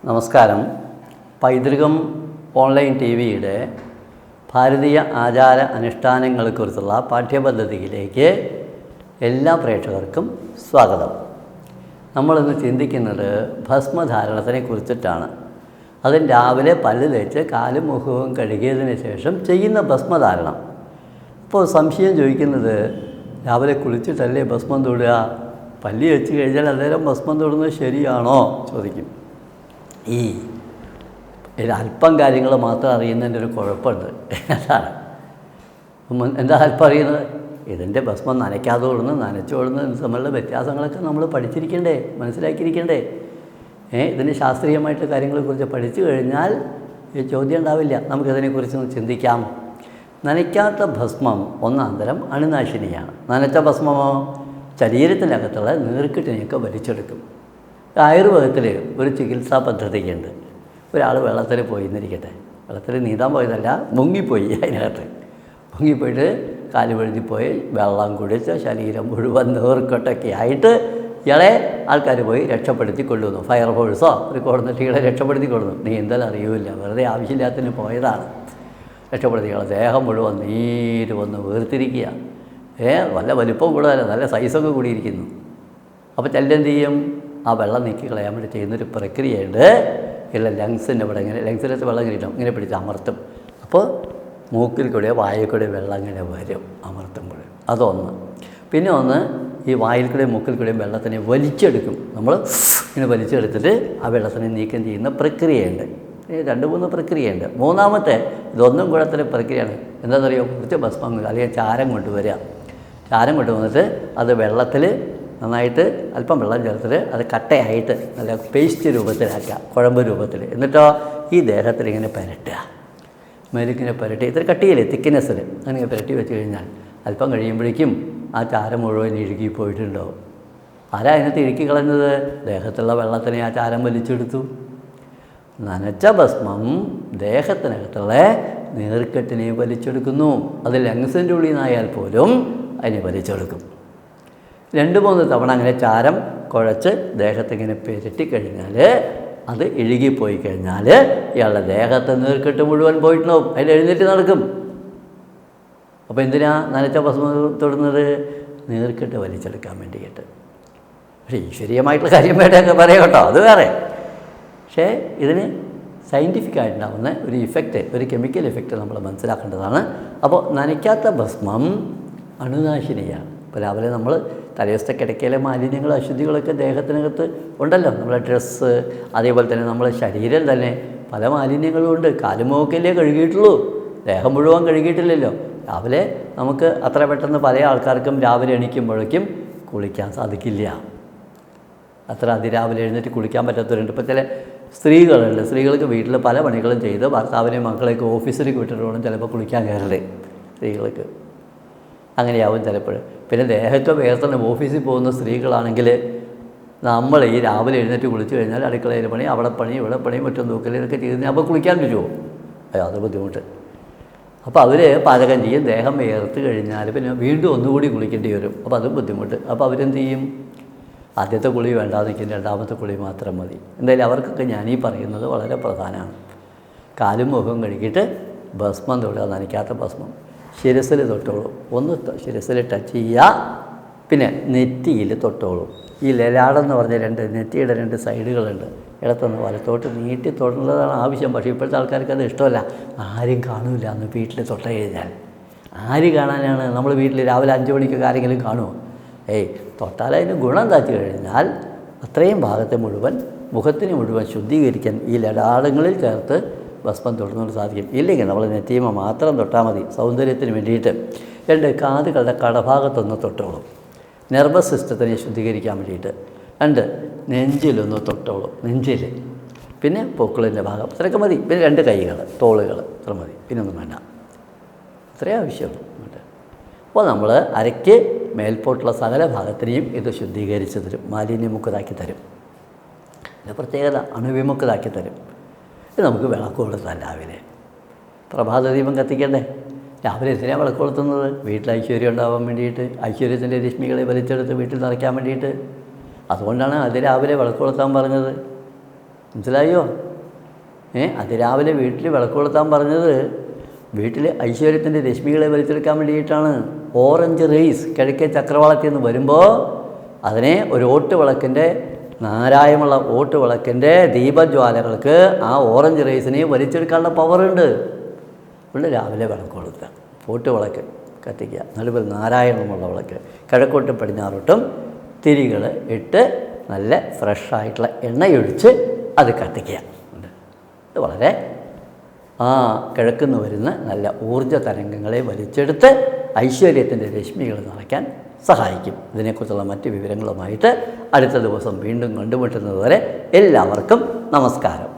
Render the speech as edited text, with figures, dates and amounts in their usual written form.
നമസ്കാരം. പൈതൃകം online T വിയുടെ ഭാരതീയ ആചാര അനുഷ്ഠാനങ്ങളെക്കുറിച്ചുള്ള പാഠ്യപദ്ധതിയിലേക്ക് എല്ലാ പ്രേക്ഷകർക്കും സ്വാഗതം. നമ്മളിന്ന് ചിന്തിക്കുന്നത് ഭസ്മധാരണത്തിനെ കുറിച്ചിട്ടാണ്. അതും രാവിലെ പല്ല് തേച്ച് കാലും മുഖവും കഴുകിയതിന് ശേഷം ചെയ്യുന്ന ഭസ്മധാരണം. ഇപ്പോൾ സംശയം ചോദിക്കുന്നത്, രാവിലെ കുളിച്ചിട്ടല്ലേ ഭസ്മം തൊടുക, പല്ല് വെച്ച് കഴിഞ്ഞാൽ അന്നേരം ഭസ്മം തൊടുന്നത് ശരിയാണോ ചോദിക്കും. ഈ അല്പം കാര്യങ്ങൾ മാത്രം അറിയുന്നതിൻ്റെ ഒരു കുഴപ്പമുണ്ട്. അതാണ് എന്താ അല്പം അറിയുന്നത്? ഇതിൻ്റെ ഭസ്മം നനയ്ക്കാതെ ഓടുന്നു, നനച്ചോടുന്നത് തമ്മിലുള്ള വ്യത്യാസങ്ങളൊക്കെ നമ്മൾ പഠിച്ചിരിക്കണ്ടേ, മനസ്സിലാക്കിയിരിക്കണ്ടേ. ഇതിന് ശാസ്ത്രീയമായിട്ട് കാര്യങ്ങളെക്കുറിച്ച് പഠിച്ചു കഴിഞ്ഞാൽ ഈ ചോദ്യം ഉണ്ടാവില്ല. നമുക്കിതിനെക്കുറിച്ചൊന്ന് ചിന്തിക്കാം. നനയ്ക്കാത്ത ഭസ്മം ഒന്നാന്തരം അണുനാശിനിയാണ്. നനച്ച ഭസ്മമോ ശരീരത്തിനകത്തുള്ള നീർക്കെട്ടിനെയൊക്കെ വലിച്ചെടുക്കും. ആയുർവേദത്തിൽ ഒരു ചികിത്സാ പദ്ധതിയുണ്ട്. ഒരാൾ വെള്ളത്തിൽ പോയി എന്നിരിക്കട്ടെ, വെള്ളത്തിൽ നീന്താൻ പോയതല്ല, മുങ്ങിപ്പോയി. അതിനകത്ത് മുങ്ങിപ്പോയിട്ട് കാല് വഴുതിപ്പോയി, വെള്ളം കുടിച്ച് ശരീരം മുഴുവൻ നീർക്കെട്ടൊക്കെ ആയിട്ട് ഇയാളെ ആൾക്കാർ പോയി രക്ഷപ്പെടുത്തി കൊള്ളുന്നു. ഫയർ ഫോഴ്സോ ഒരു കൊടുന്നിട്ട് ഇയാളെ രക്ഷപ്പെടുത്തി കൊള്ളുന്നു. നീന്തൽ അറിയില്ല, വെറുതെ ആവശ്യമില്ലാത്തതിന് പോയതാണ്. രക്ഷപ്പെടുത്തി ഇയാളെ ദേഹം മുഴുവൻ നീര് വന്ന് വീർത്തിരിക്കുക. വല്ല വലിപ്പം കൂടുതലല്ല, നല്ല സൈസൊക്കെ കൂടിയിരിക്കുന്നു. അപ്പോൾ ചെല്ലെന്ത് ചെയ്യും? ആ വെള്ളം നീക്കി കളയാൻ വേണ്ടി ചെയ്യുന്നൊരു പ്രക്രിയയുണ്ട്. ഇല്ല, ലങ്സിൻ്റെ ഇവിടെ ഇങ്ങനെ ലങ്സിനകത്ത് വെള്ളം ഇങ്ങനെ ഇങ്ങനെ പിടിച്ച് അമർത്തും. അപ്പോൾ മൂക്കിൽ കൂടെ വായിൽ കൂടെ വെള്ളം ഇങ്ങനെ വരും അമർത്തുമ്പോൾ. അതൊന്ന്. പിന്നെ ഒന്ന്, ഈ വായിൽ കൂടെയും മൂക്കിൽ കൂടെയും വെള്ളത്തിനെ വലിച്ചെടുക്കും. നമ്മൾ ഇങ്ങനെ വലിച്ചെടുത്തിട്ട് ആ വെള്ളത്തിനെ നീക്കം ചെയ്യുന്ന പ്രക്രിയയുണ്ട്. 2-3 പ്രക്രിയയുണ്ട്. മൂന്നാമത്തെ ഇതൊന്നും കൂടത്തിലെ പ്രക്രിയയാണ്. എന്താണെന്നറിയോ? കുറച്ച് ഭസ്മം അല്ലെങ്കിൽ ചാരം കൊണ്ടുവരിക. ചാരം കൊണ്ടുവന്നിട്ട് അത് വെള്ളത്തിൽ നന്നായിട്ട് അല്പം വെള്ളം ചേർത്തിട്ട് അത് കട്ടയായിട്ട് നല്ല പേസ്റ്റ് രൂപത്തിലാക്കുക, കുഴമ്പ് രൂപത്തിൽ. എന്നിട്ടോ ഈ ദേഹത്തിൽ ഇങ്ങനെ പുരട്ടുക. മേലിങ്ങനെ പുരട്ടി ഇത്ര കട്ടിയില്ലേ, തിക്നെസ്സിൽ അങ്ങനെ പുരട്ടി വെച്ച് കഴിഞ്ഞാൽ അല്പം കഴിയുമ്പോഴേക്കും ആ ചാരം മുഴുവൻ ഇഴുകി പോയിട്ടുണ്ടാവും. ആരാ അതിനകത്ത് ഇഴുക്കി കളഞ്ഞത്? ദേഹത്തുള്ള വെള്ളത്തിനെ ആ ചാരം വലിച്ചെടുത്തു. നനച്ച ഭസ്മം ദേഹത്തിനകത്തുള്ള നീർക്കെട്ടിനെ വലിച്ചെടുക്കുന്നു. അത് ലങ്സിൻ്റെ ഉള്ളിൽ നിന്നായാൽ പോലും അതിനെ വലിച്ചെടുക്കും. 2-3 തവണ അങ്ങനെ ചാരം കുഴച്ച് ദേഹത്തിങ്ങനെ പുരട്ടി കഴിഞ്ഞാൽ അത് ഇഴുകിപ്പോയി കഴിഞ്ഞാൽ ഇയാളുടെ ദേഹത്തെ നീർക്കെട്ട് മുഴുവൻ പോയിട്ടുണ്ടാവും. അതിൽ എഴുന്നേറ്റ് നടക്കും. അപ്പോൾ എന്തിനാ നനച്ച ഭസ്മം തൊടുന്നത്? നീർക്കെട്ട് വലിച്ചെടുക്കാൻ വേണ്ടിയിട്ട്. പക്ഷേ ഈശ്വരീയമായിട്ടുള്ള കാര്യം വേണ്ടൊക്കെ പറയാം കേട്ടോ, അത് വേറെ. പക്ഷേ ഇതിന് സയൻറ്റിഫിക്കായിട്ടുണ്ടാവുന്ന ഒരു ഇഫക്റ്റ്, ഒരു കെമിക്കൽ ഇഫക്റ്റ് നമ്മൾ മനസ്സിലാക്കേണ്ടതാണ്. അപ്പോൾ നനയ്ക്കാത്ത ഭസ്മം അണുനാശിനിയാണ്. ഇപ്പോൾ രാവിലെ നമ്മൾ തലയോസത്തെ കിടക്കയിലെ മാലിന്യങ്ങളും അശുദ്ധികളൊക്കെ ദേഹത്തിനകത്ത് ഉണ്ടല്ലോ. നമ്മളെ ഡ്രസ്സ്, അതേപോലെ തന്നെ നമ്മളെ ശരീരം തന്നെ പല മാലിന്യങ്ങളും ഉണ്ട്. കാലുമോക്കല്ലേ കഴുകിയിട്ടുള്ളൂ, ദേഹം മുഴുവൻ കഴുകിയിട്ടില്ലല്ലോ. രാവിലെ നമുക്ക് അത്ര പെട്ടെന്ന് പല ആൾക്കാർക്കും രാവിലെ എണീക്കുമ്പോഴേക്കും കുളിക്കാൻ സാധിക്കില്ല. അത്ര അതിരാവിലെ എഴുന്നേറ്റ് കുളിക്കാൻ പറ്റാത്തവരുണ്ട്. ഇപ്പോൾ ചില സ്ത്രീകളുണ്ട്, സ്ത്രീകൾക്ക് വീട്ടിൽ പല പണികളും ചെയ്ത് ഭർത്താവിനെയും മക്കളെയൊക്കെ ഓഫീസിലേക്ക് വിട്ടിട്ട് വേണം ചിലപ്പോൾ കുളിക്കാൻ കയറണ്ടേ. സ്ത്രീകൾക്ക് അങ്ങനെയാവും ചിലപ്പോൾ. പിന്നെ ദേഹത്തെ വേർത്തന്നെ ഓഫീസിൽ പോകുന്ന സ്ത്രീകളാണെങ്കിൽ നമ്മൾ ഈ രാവിലെ എഴുന്നേറ്റ് കുളിച്ച് കഴിഞ്ഞാൽ അടുക്കളയിൽ പണി, അവിടെ പണി, ഇവിടെ പണി, മറ്റും തൂക്കൽ ഇതൊക്കെ ചെയ്ത് അപ്പോൾ കുളിക്കാൻ പറ്റുമോ? അത് ബുദ്ധിമുട്ട്. അപ്പോൾ അവർ പാചകം ചെയ്യും, ദേഹം വേർത്ത് കഴിഞ്ഞാൽ പിന്നെ വീണ്ടും ഒന്നുകൂടി കുളിക്കേണ്ടി വരും. അപ്പോൾ അതും ബുദ്ധിമുട്ട്. അപ്പോൾ അവരെന്ത് ചെയ്യും? ആദ്യത്തെ കുളി വേണ്ടാതെ നിൽക്കും, 2ാമത്തെ കുളി മാത്രം മതി. എന്തായാലും അവർക്കൊക്കെ ഞാനീ പറയുന്നത് വളരെ പ്രധാനമാണ്. കാലും മുഖവും കഴുകിയിട്ട് ഭസ്മം തൊടുക, നനയ്ക്കാത്ത ഭസ്മം ശിരസിൽ തൊട്ടോളൂ. ഒന്ന് ശിരസിൽ ടച്ച് ചെയ്യുക, പിന്നെ നെറ്റിയിൽ തൊട്ടോളൂ. ഈ ലലാടെന്ന് പറഞ്ഞ നെറ്റിയുടെ 2 സൈഡുകളുണ്ട്. ഇടത്തുനിന്ന് വലത്തോട്ട് നീട്ടി തൊടുന്നതാണ് ആവശ്യം. പക്ഷേ ഇപ്പോഴത്തെ ആൾക്കാർക്ക് അത് ഇഷ്ടമല്ല. ആരും കാണില്ല അന്ന് വീട്ടിൽ തൊട്ട് കഴിഞ്ഞാൽ. ആര് കാണാനാണ്? നമ്മൾ വീട്ടിൽ രാവിലെ 5 മണിക്കൊക്കെ ആരെങ്കിലും കാണുമോ? തൊട്ടാൽ അതിന് ഗുണം താച്ചു കഴിഞ്ഞാൽ അത്രയും ഭാഗത്തെ മുഴുവൻ, മുഖത്തിന് മുഴുവൻ ശുദ്ധീകരിക്കാൻ ഈ ലലാടങ്ങളിൽ ചേർത്ത് ഭസ്മം തൊടുന്നതുകൊണ്ട് സാധിക്കും. ഇല്ലെങ്കിൽ നമ്മൾ നെറ്റിയുമ മാത്രം തൊട്ടാൽ മതി സൗന്ദര്യത്തിന് വേണ്ടിയിട്ട്. 2 കാതുകളുടെ കടഭാഗത്തൊന്ന് തൊട്ടോളൂ, നെർവസ് സിസ്റ്റത്തിനെ ശുദ്ധീകരിക്കാൻ വേണ്ടിയിട്ട്. 2 നെഞ്ചിലൊന്ന് തൊട്ടോളൂ, നെഞ്ചിൽ. പിന്നെ പൊക്കിളിൻ്റെ ഭാഗം, ഇത്രയൊക്കെ മതി. പിന്നെ 2 കൈകൾ, തോളുകൾ, ഇത്ര മതി. പിന്നെ ഒന്നും വേണ്ട, ഇത്രയും ആവശ്യമുള്ളൂ. അപ്പോൾ നമ്മൾ അരയ്ക്ക് മേൽപോട്ടുള്ള സകല ഭാഗത്തിനെയും ഇത് ശുദ്ധീകരിച്ച് തരും, മാലിന്യമുക്തമാക്കി തരും. ഇതിൻ്റെ പ്രത്യേകത അണുവിമുക്തമാക്കി തരും. ഇത് നമുക്ക് വിളക്ക് കൊടുത്താൽ രാവിലെ പ്രഭാത ദീപം കത്തിക്കണ്ടേ? രാവിലെ എന്തിനാണ് വിളക്ക് കൊളുത്തുന്നത്? വീട്ടിൽ ഐശ്വര്യം ഉണ്ടാവാൻ വേണ്ടിയിട്ട്, ഐശ്വര്യത്തിൻ്റെ രശ്മികളെ വലിച്ചെടുത്ത് വീട്ടിൽ നിറയ്ക്കാൻ വേണ്ടിയിട്ട്. അതുകൊണ്ടാണ് അതിരാവിലെ വിളക്ക് കൊളുത്താൻ പറഞ്ഞത്. മനസ്സിലായോ? അതിരാവിലെ വീട്ടിൽ വിളക്ക് കൊളുത്താൻ പറഞ്ഞത് വീട്ടിൽ ഐശ്വര്യത്തിൻ്റെ രശ്മികളെ വലിച്ചെടുക്കാൻ വേണ്ടിയിട്ടാണ്. ഓറഞ്ച് റേസ് കിഴക്കേ ചക്രവാളത്തിൽ നിന്ന് വരുമ്പോൾ അതിനെ ഒരു ഓട്ടുവിളക്കിൻ്റെ നാരായമുള്ള ഓട്ടുവിളക്കിൻ്റെ ദീപജ്വാലകൾക്ക് ആ ഓറഞ്ച് റേസിനെ വലിച്ചെടുക്കാനുള്ള പവറുണ്ട്. ഇവിടെ രാവിലെ വിളക്ക് കൊളുത്തുക, ഓട്ടുവിളക്ക് കത്തിക്കുക, നടുവിൽ നാരായണമുള്ള വിളക്ക്, കിഴക്കോട്ടും പടിഞ്ഞാറോട്ടും തിരികൾ ഇട്ട് നല്ല ഫ്രഷായിട്ടുള്ള എണ്ണയൊഴിച്ച് അത് കത്തിക്കുക. ഇത് വളരെ കിഴക്കുന്ന് വരുന്ന നല്ല ഊർജ്ജ തരംഗങ്ങളെ വലിച്ചെടുത്ത് ഐശ്വര്യത്തിൻ്റെ രശ്മികൾ നിറയ്ക്കാൻ സഹായിക്കും. ഇതിനെക്കുറിച്ചുള്ള മറ്റ് വിവരങ്ങളുമായിട്ട് അടുത്ത ദിവസം വീണ്ടും കണ്ടുമുട്ടുന്നതുവരെ എല്ലാവർക്കും നമസ്കാരം.